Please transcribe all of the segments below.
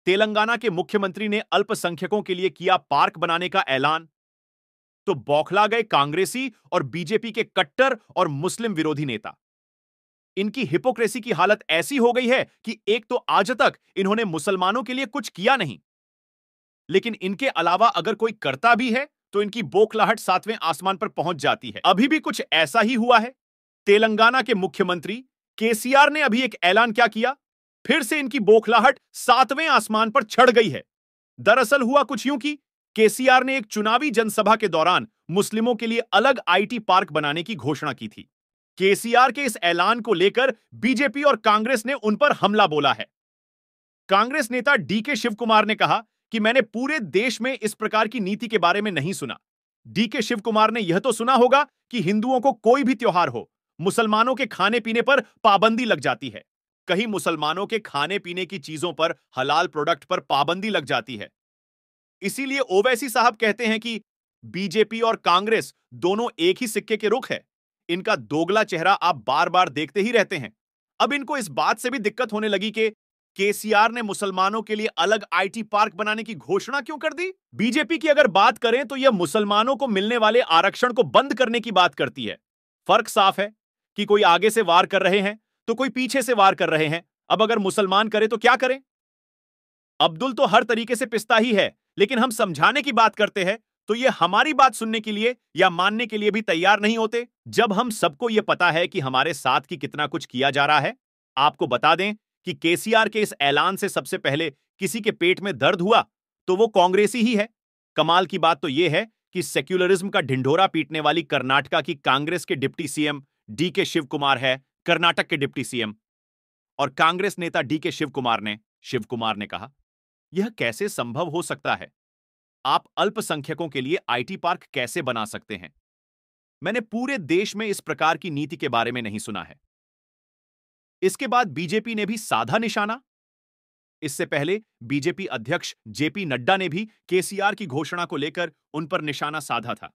तेलंगाना के मुख्यमंत्री ने अल्पसंख्यकों के लिए किया पार्क बनाने का ऐलान, तो बौखला गए कांग्रेसी और बीजेपी के कट्टर और मुस्लिम विरोधी नेता। इनकी हिपोक्रेसी की हालत ऐसी हो गई है कि एक तो आज तक इन्होंने मुसलमानों के लिए कुछ किया नहीं, लेकिन इनके अलावा अगर कोई करता भी है तो इनकी बौखलाहट सातवें आसमान पर पहुंच जाती है। अभी भी कुछ ऐसा ही हुआ है। तेलंगाना के मुख्यमंत्री केसीआर ने अभी एक ऐलान क्या किया, फिर से इनकी बौखलाहट सातवें आसमान पर चढ़ गई है। दरअसल हुआ कुछ यूं कि केसीआर ने एक चुनावी जनसभा के दौरान मुस्लिमों के लिए अलग आईटी पार्क बनाने की घोषणा की थी। केसीआर के इस ऐलान को लेकर बीजेपी और कांग्रेस ने उन पर हमला बोला है। कांग्रेस नेता डीके शिव कुमार ने कहा कि मैंने पूरे देश में इस प्रकार की नीति के बारे में नहीं सुना। डीके शिव कुमार ने यह तो सुना होगा कि हिंदुओं को कोई भी त्योहार हो, मुसलमानों के खाने पीने पर पाबंदी लग जाती है। कहीं मुसलमानों के खाने पीने की चीजों पर, हलाल प्रोडक्ट पर पाबंदी लग जाती है। इसीलिए ओवैसी साहब कहते हैं कि बीजेपी और कांग्रेस दोनों एक ही सिक्के के रुख है। इनका दोगला चेहरा आप बार बार देखते ही रहते हैं। अब इनको इस बात से भी दिक्कत होने लगी कि केसीआर ने मुसलमानों के लिए अलग आईटी पार्क बनाने की घोषणा क्यों कर दी। बीजेपी की अगर बात करें तो यह मुसलमानों को मिलने वाले आरक्षण को बंद करने की बात करती है। फर्क साफ है कि कोई आगे से वार कर रहे हैं तो कोई पीछे से वार कर रहे हैं। अब अगर मुसलमान करे तो क्या करें। अब्दुल तो हर तरीके से पिसता ही है, लेकिन हम समझाने की बात करते हैं तो ये हमारी बात सुनने के लिए या मानने के लिए भी तैयार नहीं होते। जब हम सबको यह पता है कि हमारे साथ की कितना कुछ किया जा रहा है। आपको बता दें कि केसीआर के इस ऐलान से सबसे पहले किसी के पेट में दर्द हुआ तो वो कांग्रेसी ही है। कमाल की बात तो यह है कि सेक्युलरिज्म का ढिंढोरा पीटने वाली कर्नाटका की कांग्रेस के deputy CM DK Shivakumar है कर्नाटक के डिप्टी सीएम। और कांग्रेस नेता डीके शिव कुमार ने कहा, यह कैसे संभव हो सकता है। आप अल्पसंख्यकों के लिए आईटी पार्क कैसे बना सकते हैं। मैंने पूरे देश में इस प्रकार की नीति के बारे में नहीं सुना है। इसके बाद बीजेपी ने भी साधा निशाना। इससे पहले बीजेपी अध्यक्ष जेपी नड्डा ने भी केसीआर की घोषणा को लेकर उन पर निशाना साधा था।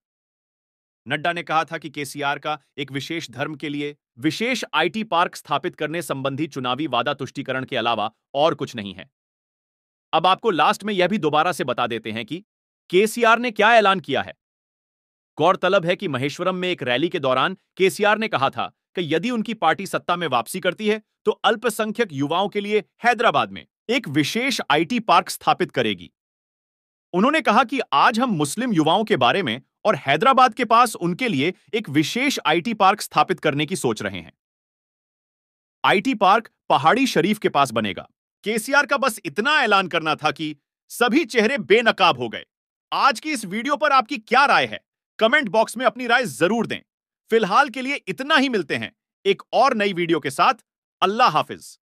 नड्डा ने कहा था कि केसीआर का एक विशेष धर्म के लिए विशेष आईटी पार्क स्थापित करने संबंधी चुनावी वादा तुष्टीकरण के अलावा और कुछ नहीं है। अब आपको लास्ट में यह भी दोबारा से बता देते हैं कि केसीआर ने क्या ऐलान किया है। गौरतलब है कि महेश्वरम में एक रैली के दौरान केसीआर ने कहा था कि यदि उनकी पार्टी सत्ता में वापसी करती है तो अल्पसंख्यक युवाओं के लिए हैदराबाद में एक विशेष आईटी पार्क स्थापित करेगी। उन्होंने कहा कि आज हम मुस्लिम युवाओं के बारे में और हैदराबाद के पास उनके लिए एक विशेष आईटी पार्क स्थापित करने की सोच रहे हैं। आईटी पार्क पहाड़ी शरीफ के पास बनेगा। केसीआर का बस इतना ऐलान करना था कि सभी चेहरे बेनकाब हो गए। आज की इस वीडियो पर आपकी क्या राय है, कमेंट बॉक्स में अपनी राय जरूर दें। फिलहाल के लिए इतना ही, मिलते हैं एक और नई वीडियो के साथ। अल्लाह हाफिज।